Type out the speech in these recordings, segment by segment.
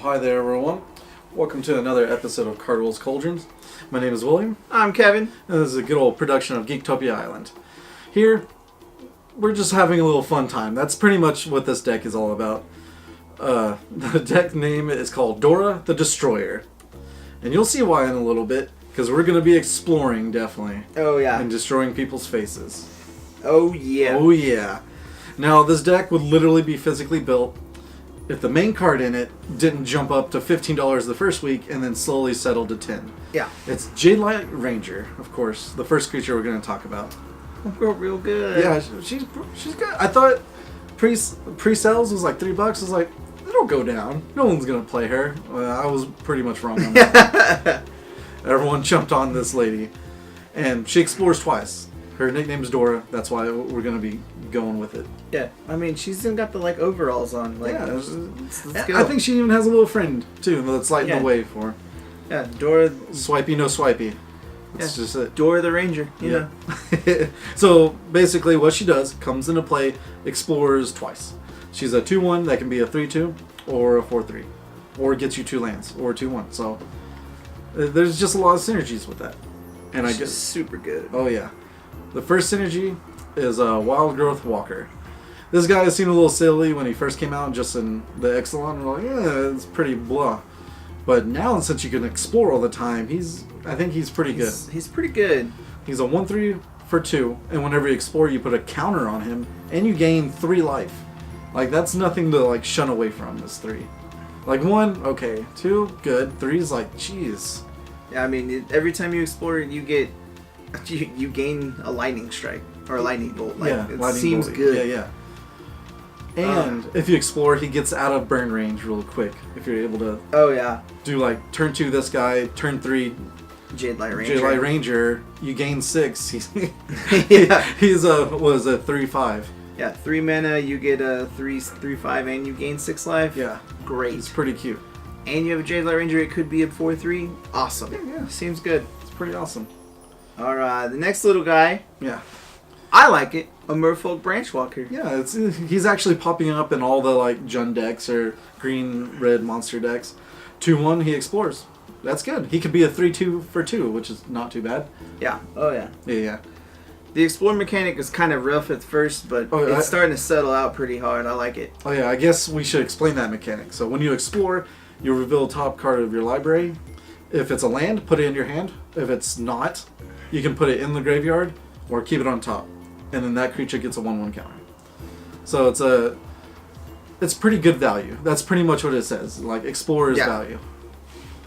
Hi there, everyone. Welcome to another episode of Cardwell's Cauldrons. My name is William. I'm Kevin. And this is a good old production of Geektopia Island. Here, we're just having a little fun time. That's pretty much what this deck is all about. The deck name is called Dora the Destroyer. And you'll see why in a little bit, because we're going to be exploring, definitely. Oh, yeah. And destroying people's faces. Oh, yeah. Oh, yeah. Now, this deck would literally be physically built if the main card in it didn't jump up to $15 the first week and then slowly settle to $10. Yeah. It's Jadelight Ranger, of course, the first creature we're going to talk about. Real good. Yeah, she's good. I thought pre-sales was like $3. I was like, it'll go down. No one's going to play her. I was pretty much wrong on that. Everyone jumped on this lady. And she explores twice. Her nickname is Dora. That's why we're going to be going with it. Yeah, I mean, she's even got the overalls on. Yeah, let's go. I think she even has a little friend too that's lighting the way for her. Yeah, Dora. Swipey, no swipey. That's just it. Dora the Ranger. You know. So basically, what she does comes into play, explores twice. She's a 2/1 that can be a 3/2 or a 4/3, or gets you 2 lands or 2/1. So there's just a lot of synergies with that. And She's super good. Oh yeah, the first synergy is a Wildgrowth Walker. This guy seemed a little silly when he first came out, just in the Exelon. We're like, yeah, it's pretty blah. But now, since you can explore all the time, I think he's pretty good. He's pretty good. He's a 1/3 for 2, and whenever you explore, you put a counter on him, and you gain 3 life. Like, that's nothing to shun away from. Is 3. 1, okay. 2, good. 3 is like, jeez. Yeah, I mean, every time you explore, you get you gain a lightning strike or a lightning bolt. It seems bolt. good. Yeah. And if you explore, he gets out of burn range real quick. If you're able to. Oh yeah. Do turn 2 this guy, turn 3 Jadelight Ranger. Jadelight Ranger. You gain 6. He's yeah. He's a 3/5. Yeah, 3 mana. You get a 3/5, and you gain 6 life. Yeah. Great. It's pretty cute. And you have a Jadelight Ranger. It could be a 4/3. Awesome. Yeah. Seems good. It's pretty awesome. All right, the next little guy. Yeah. I like it. A Merfolk Branchwalker. Yeah, he's actually popping up in all the Jund decks or green-red monster decks. 2/1, he explores. That's good. He could be a 3/2 for 2, which is not too bad. Yeah. Oh yeah. Yeah. The explore mechanic is kind of rough at first, but it's starting to settle out pretty hard. I like it. Oh yeah, I guess we should explain that mechanic. So when you explore, you reveal top card of your library. If it's a land, put it in your hand. If it's not, you can put it in the graveyard or keep it on top. And then that creature gets a 1/1 counter. So it's pretty good value. That's pretty much what it says. Explorer's value.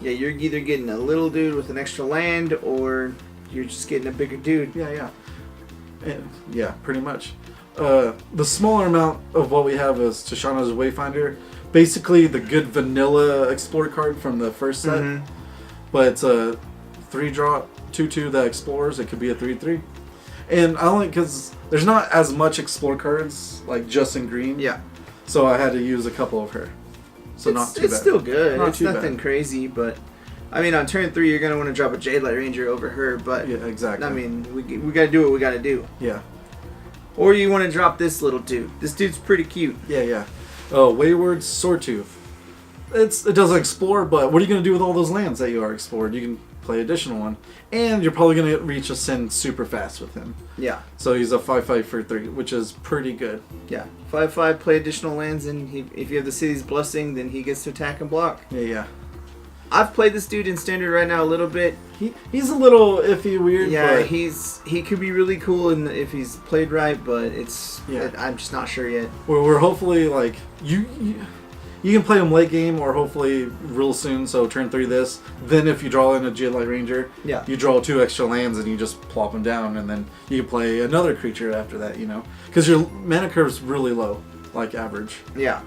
Yeah, you're either getting a little dude with an extra land, or you're just getting a bigger dude. Yeah. And, yeah, pretty much. The smaller amount of what we have is Tishana's Wayfinder. Basically the good vanilla explore card from the first set. Mm-hmm. But it's a 3-drop, 2/2 that explores. It could be a 3/3. And I only because there's not as much explore cards just in green. Yeah. So I had to use a couple of her. So not too bad. It's still good. Not it's nothing crazy, but I mean on turn 3 you're gonna want to drop a Jadelight Ranger over her. But yeah, exactly. I mean we gotta do what we gotta do. Yeah. Or you want to drop this little dude. This dude's pretty cute. Yeah. Wayward Swordtooth. It doesn't explore, but what are you gonna do with all those lands that you are explored? You can play additional one, and you're probably gonna reach a send super fast with him. Yeah. So he's a 5/5 for 3, which is pretty good. Yeah. 5/5, play additional lands, and if you have the city's blessing, then he gets to attack and block. Yeah. I've played this dude in standard right now a little bit. He's a little iffy, weird. Yeah, but he could be really cool if he's played right, but I'm just not sure yet. We're hopefully you can play him late game or hopefully real soon. So turn 3 this. Then if you draw in a Jadelight Ranger, you draw 2 extra lands and you just plop them down, and then you can play another creature after that. Because your mana curve's really low, average. Yeah.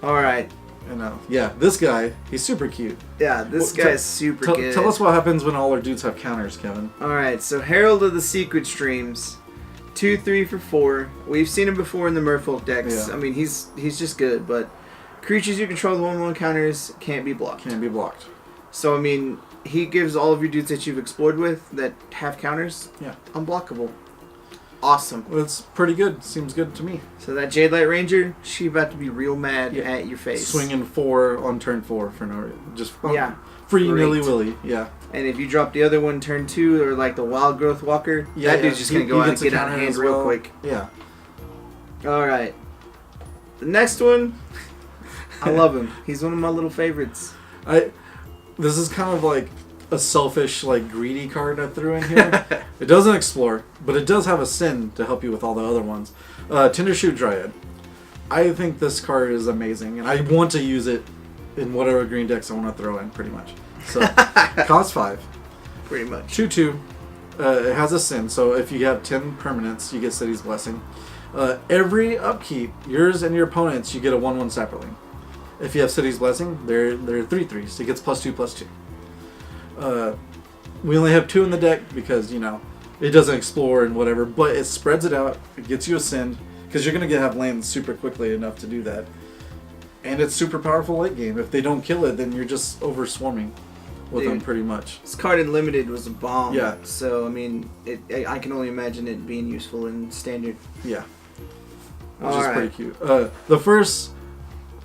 All right. And this guy, he's super cute. Yeah, this guy is super good. Tell us what happens when all our dudes have counters, Kevin. All right, so Herald of the Secret Streams. 2/3 for 4. We've seen him before in the Merfolk decks. Yeah. I mean, he's just good, but creatures you control with 1/1 counters can't be blocked. So I mean, he gives all of your dudes that you've explored with that have counters unblockable. awesome. It's pretty good. Seems good to me. So that Jadelight Ranger, she about to be real mad at your face. Swinging 4 on turn 4 for no reason. Just free Great. nilly-willy. Yeah. And if you drop the other one turn 2, or like the Wildgrowth Walker, that dude's just going to go out and get out of hand real quick. Yeah. Alright. The next one, I love him. He's one of my little favorites. This is kind of like a selfish, like greedy card I threw in here. It doesn't explore, but it does have a sin to help you with all the other ones. Tendershoot Dryad. I think this card is amazing, and I want to use it in whatever green decks I want to throw in, pretty much. So, cost 5. Pretty much. 2/2. It has a sin, so if you have 10 permanents, you get City's Blessing. Every upkeep, yours and your opponent's, you get a 1/1 Sapperling. If you have City's Blessing, they're 3/3s. It gets +2/+2. We only have 2 in the deck because, you know, it doesn't explore and whatever, but it spreads it out. It gets you a Send, because you're going to have lands super quickly enough to do that. And it's super powerful late game. If they don't kill it, then you're just over swarming with them pretty much. This card in Limited was a bomb. Yeah. So, I mean, I can only imagine it being useful in Standard. Yeah. Which is pretty cute. The first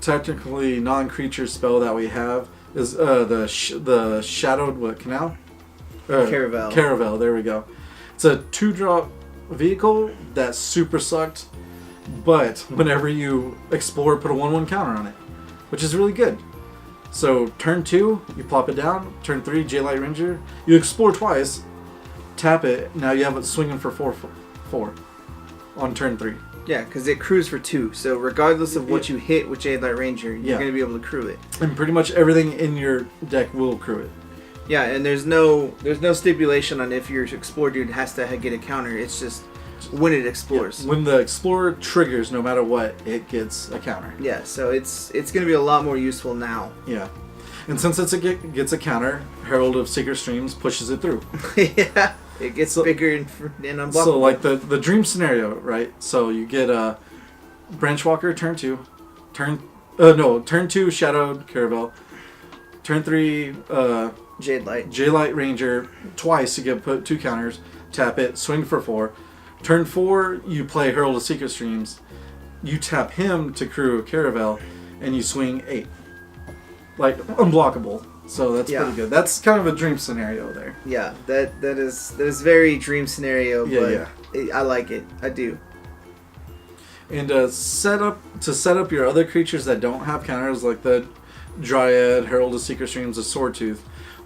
technically non-creature spell that we have is the Shadowed Canal? Caravelle. Caravelle, there we go. It's a 2-drop vehicle that super sucked, but whenever you explore, put a 1/1 counter on it, which is really good. So turn 2, you plop it down. Turn 3, Jadelight Ranger. You explore twice, tap it. Now you have it swinging for 4/4 on turn 3. Yeah, because it crews for 2. So regardless of what you hit with Jadelight Ranger, you're going to be able to crew it. And pretty much everything in your deck will crew it. Yeah, and there's no stipulation on if your Explore dude has to get a counter. It's just when it explores. Yeah. When the Explorer triggers, no matter what, it gets a counter. Yeah, so it's going to be a lot more useful now. Yeah. And since gets a counter, Herald of Secret Streams pushes it through. Yeah. It gets bigger and unblockable. So, like, the dream scenario, right? So, you get Branchwalker, turn 2. Turn 2, Shadowed Caravel. Turn 3, Jadelight Ranger. Twice, you get put 2 counters. Tap it, swing for 4. Turn 4, you play Herald of Secret Streams. You tap him to crew Caravelle, and you swing 8. Like, unblockable. So that's pretty good. That's kind of a dream scenario there. Yeah, that is very dream scenario, but I like it. I do. And set up your other creatures that don't have counters, like the Dryad, Herald of Secret Streams, the Swordtooth,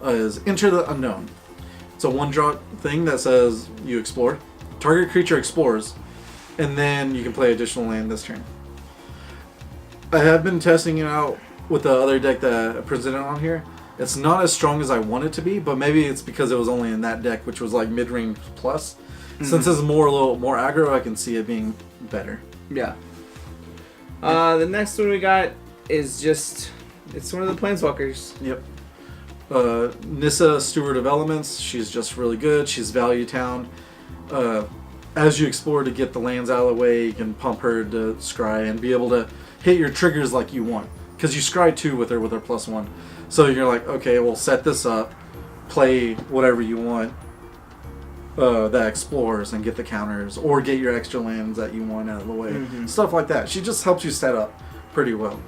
is Enter the Unknown. It's a 1-drop thing that says you explore. Target creature explores, and then you can play additional land this turn. I have been testing it out with the other deck that I presented on here. It's not as strong as I want it to be, but maybe it's because it was only in that deck, which was like mid-range plus. Mm-hmm. Since it's a little more aggro, I can see it being better. Yeah. The next one we got is it's one of the Planeswalkers. Yep. Nissa, Steward of Elements. She's just really good. She's Value Town. As you explore to get the lands out of the way, you can pump her to scry and be able to hit your triggers like you want. Because you scry 2 with her +1. So you're like, okay, we'll set this up, play whatever you want that explores and get the counters, or get your extra lands that you want out of the way. Mm-hmm. Stuff like that. She just helps you set up pretty well.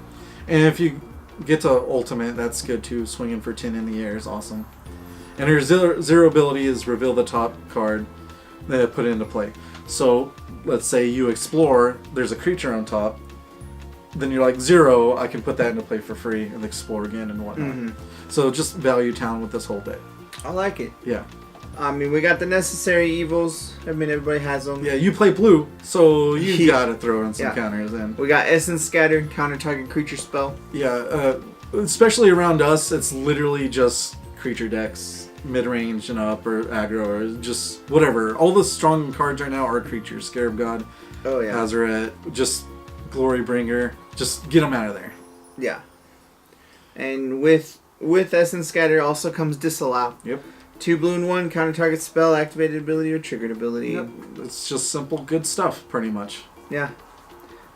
And if you get to Ultimate, that's good too. Swinging for 10 in the air is awesome. And her zero ability is reveal the top card, then put it into play. So let's say you explore, there's a creature on top. Then you're like, 0, I can put that into play for free and explore again and whatnot. Mm-hmm. So just Value Town with this whole deck. I like it. Yeah. I mean, we got the necessary evils. I mean, everybody has them. Yeah, you play blue, so you gotta throw in some counters in. We got Essence Scatter, counter target creature spell. Yeah, especially around us, it's literally just creature decks, mid-range and up, or aggro, or just whatever. All the strong cards right now are creatures. Scarab God, Hazaret, just Glorybringer. Just get them out of there. Yeah. And with Essence Scatter also comes Disallow. Yep. 2 blue and 1, counter target spell, activated ability, or triggered ability. Yep. It's just simple, good stuff, pretty much. Yeah.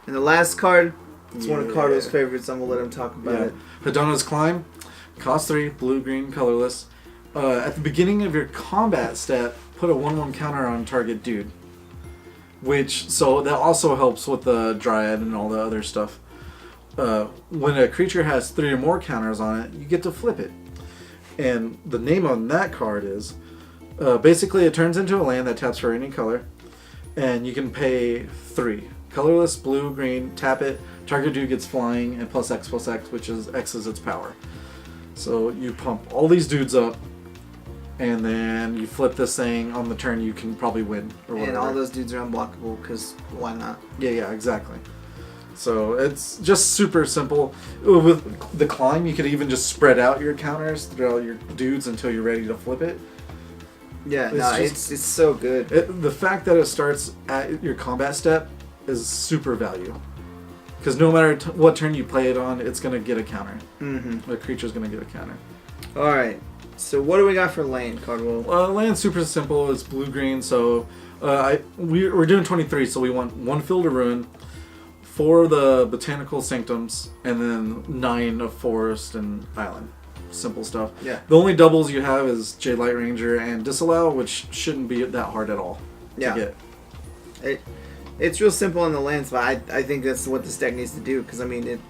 And the last card, it's one of Cardwell's favorites. I'm going to let him talk about it. Madonnas Climb, cost 3, blue, green, colorless. At the beginning of your combat step, put a 1/1 counter on target dude. So that also helps with the Dryad and all the other stuff. When a creature has 3 or more counters on it, you get to flip it. And the name on that card is, basically it turns into a land that taps for any color, and you can pay 3. Colorless, blue, green, tap it, target dude gets flying, and +X, which is X is its power. So you pump all these dudes up, and then you flip this thing on the turn, you can probably win. Or whatever. And all those dudes are unblockable, because why not? Yeah, exactly. So it's just super simple. With the Climb, you could even just spread out your counters throughout your dudes until you're ready to flip it. Yeah, it's so good. The fact that it starts at your combat step is super value. Because no matter what turn you play it on, it's going to get a counter. Mm-hmm. The creature's going to get a counter. Alright, so what do we got for land, Cardwell? Land's super simple. It's blue-green, so we're doing 23, so we want 1 Field of Ruin, 4 of the Botanical Sanctums, and then 9 of Forest and Island. Simple stuff. Yeah. The only doubles you have is Jadelight Ranger and Disallow, which shouldn't be that hard at all to get. It's real simple on the lands, but I think that's what this deck needs to do, because, I mean,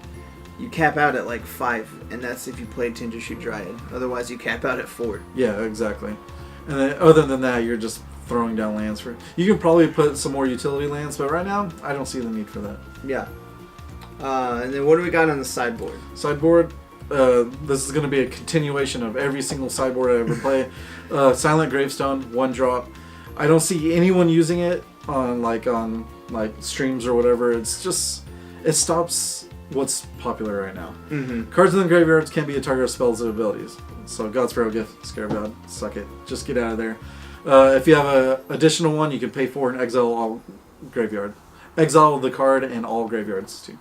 you cap out at like 5, and that's if you play Tendershoot Dryad. Otherwise, you cap out at 4. Yeah, exactly. And then, other than that, you're just throwing down lands for... You can probably put some more utility lands, but right now, I don't see the need for that. Yeah. And then what do we got on the sideboard? Sideboard, this is going to be a continuation of every single sideboard I ever play. Silent Gravestone, 1 drop. I don't see anyone using it on streams or whatever. It's just... It stops what's popular right now. Mm-hmm. Cards in the graveyards can be a target of spells and abilities. So God's Feral Gift, Scarab God, suck it. Just get out of there. If you have an additional one, you can pay 4 and exile all graveyard. Exile the card and all graveyards too.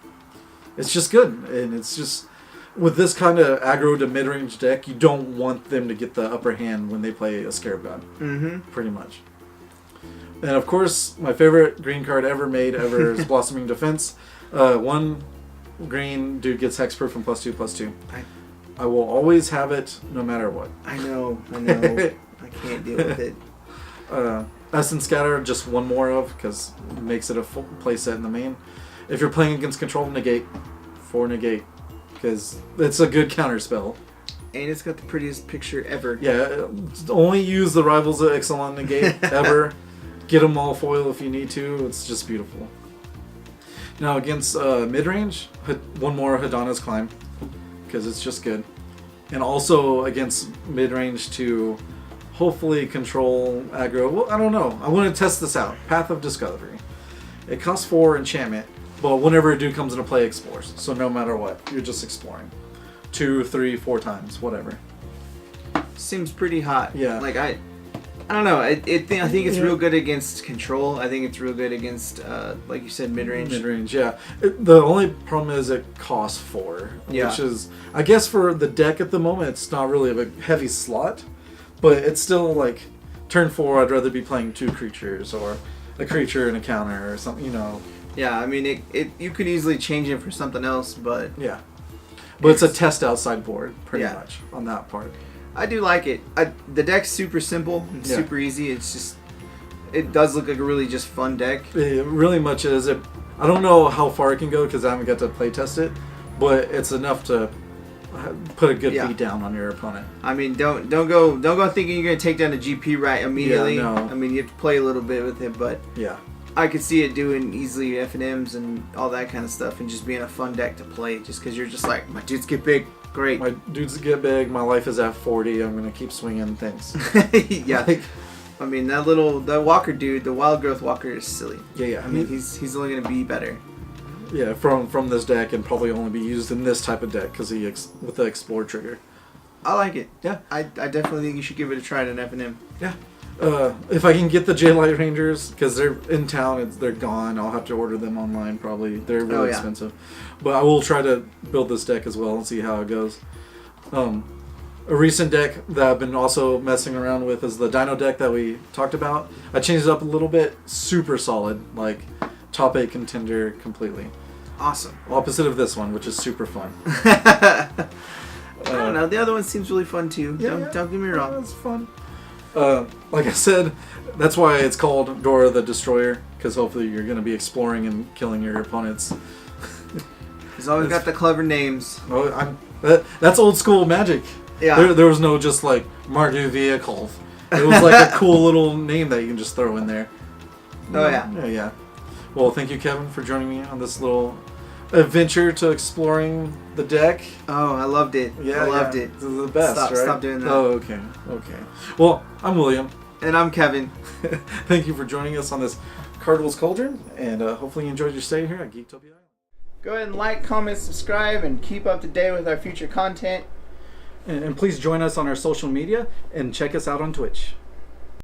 It's just good, and it's just with this kind of aggro to mid-range deck, you don't want them to get the upper hand when they play a Scarab God. Mm-hmm. Pretty much. And of course, my favorite green card ever made is Blossoming Defense. 1 green dude gets hexproof from +2/+2. I will always have it no matter what. I know. I can't deal with it. Essence Scatter, just 1 more of, because it makes it a full play set in the main. If you're playing against control, negate. 4 negate, because it's a good counter spell. And it's got the prettiest picture ever. Yeah, only use the Rivals of Ixalan negate ever. Get them all foil if you need to. It's just beautiful. Now against mid-range, 1 more Hadana's Climb, because it's just good. And also against mid-range to hopefully control aggro. Well, I don't know. I want to test this out. Path of Discovery. It costs 4 enchantment, but whenever a dude comes into play, explores. So no matter what, you're just exploring. 2, 3, 4 times, whatever. Seems pretty hot. Yeah. Like I don't know. I think it's real good against control. I think it's real good against, like you said, mid-range. Mid-range, yeah. The only problem is it costs 4. Yeah. Which is, I guess for the deck at the moment, it's not really a heavy slot. But it's still like, turn 4, I'd rather be playing 2 creatures or a creature and a counter or something, Yeah, I mean, you could easily change it for something else, but... Yeah. But it's a test outside board, pretty much, on that part. I do like it. The deck's super simple and super easy. It's just... It does look like a really just fun deck. It really much is. I don't know how far it can go because I haven't got to play test it, but it's enough to put a good beat down on your opponent. I mean, don't go thinking you're gonna take down a GP right immediately. Yeah, no. I mean, you have to play a little bit with it, but I could see it doing easily F&Ms and all that kind of stuff, and just being a fun deck to play. Just because you're just like, my dudes get big, great. My dudes get big. My life is at 40. I'm gonna keep swinging things. Yeah. I mean, that Walker dude, the Wildgrowth Walker, is silly. Yeah. I mean, he's only gonna be better. Yeah, from this deck, and probably only be used in this type of deck because with the Explore trigger. I like it. Yeah, I definitely think you should give it a try at an F&M. Yeah. If I can get the Jadelight Rangers, because they're in town, they're gone. I'll have to order them online probably. They're really expensive. But I will try to build this deck as well and see how it goes. A recent deck that I've been also messing around with is the Dino deck that we talked about. I changed it up a little bit. Super solid. Like, top 8 contender completely. Awesome. Opposite of this one, which is super fun. I don't know. The other one seems really fun too. Don't get me wrong. It's fun. Like I said, that's why it's called Dora the Destroyer, because hopefully you're going to be exploring and killing your opponents. He's always got the clever names. Oh, that's old school Magic. Yeah. There was no just like Mardu Vehicle. It was like a cool little name that you can just throw in there. Oh yeah. Yeah. Well, thank you, Kevin, for joining me on this little adventure to exploring the deck. Oh, I loved it. Yeah, I loved it. This is the best, right? Stop doing that. Oh, okay. Well, I'm William. And I'm Kevin. Thank you for joining us on this Cardwell's Cauldron, and hopefully you enjoyed your stay here at Geektopia Island. Go ahead and like, comment, subscribe, and keep up to date with our future content. And please join us on our social media and check us out on Twitch.